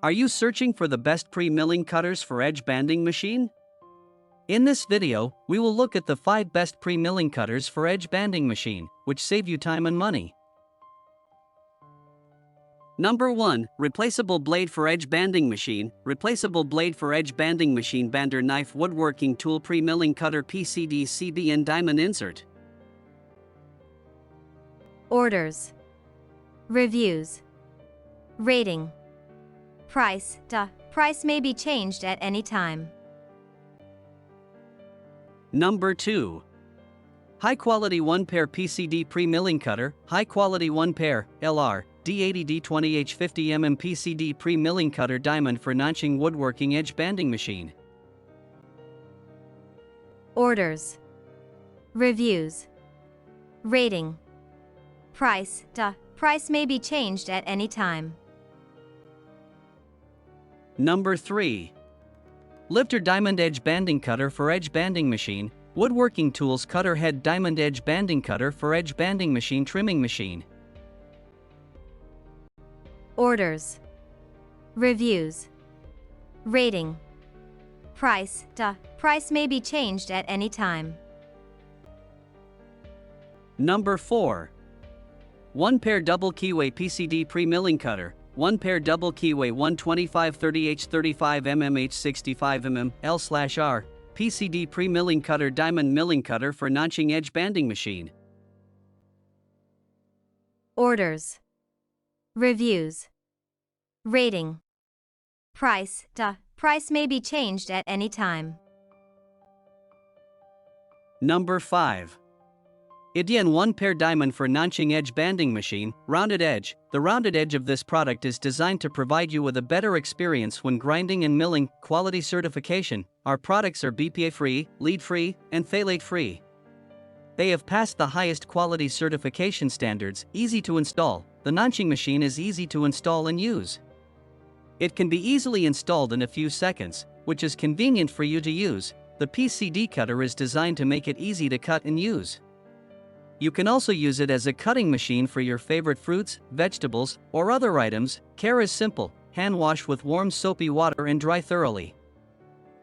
Are you searching for the best pre-milling cutters for edge banding machine? In this video, we will look at the 5 best pre-milling cutters for edge banding machine, which save you time and money. Number 1. Replaceable blade for edge banding machine. Replaceable blade for edge banding machine bander knife woodworking tool pre-milling cutter PCD CBN diamond insert. Orders. Reviews. Rating. Price. Price may be changed at any time. Number 2. High quality 1-pair PCD pre-milling cutter. High quality 1-pair LR D80D20H 50mm PCD pre-milling cutter diamond for NANXIng woodworking edge banding machine. Orders. Reviews. Rating. Price. Price may be changed at any time. Number 3. LIVTER diamond edge banding cutter for edge banding machine. Woodworking tools cutter head diamond edge banding cutter for edge banding machine trimming machine. Orders. Reviews. Rating. Price. Price may be changed at any time. Number 4. 1-pair double Keyway PCD pre-milling cutter. 1-pair double Keyway 125/30H 35mm H 65mm L/R PCD pre-milling cutter diamond milling cutter for NANXIng edge banding machine. Orders. Reviews. Rating. Price. Price may be changed at any time. Number 5. YIDIAN 1-pair diamond for NANXIng edge banding machine, rounded edge. The rounded edge of this product is designed to provide you with a better experience when grinding and milling. Quality certification. Our products are BPA-free, lead-free, and phthalate-free. They have passed the highest quality certification standards. Easy to install. The NANXIng machine is easy to install and use. It can be easily installed in a few seconds, which is convenient for you to use. The PCD cutter is designed to make it easy to cut and use. You can also use it as a cutting machine for your favorite fruits, vegetables, or other items. Care is simple: hand wash with warm soapy water and dry thoroughly.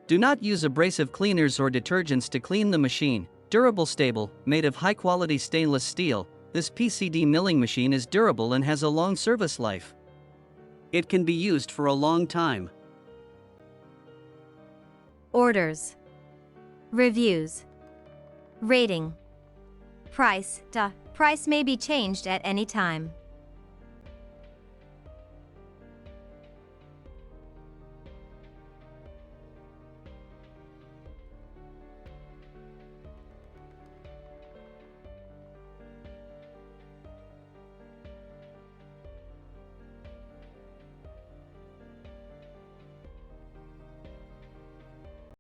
Do not use abrasive cleaners or detergents to clean the machine. Durable, stable, made of high-quality stainless steel, this PCD milling machine is durable and has a long service life. It can be used for a long time. Orders. Reviews. Rating. Price. Price may be changed at any time.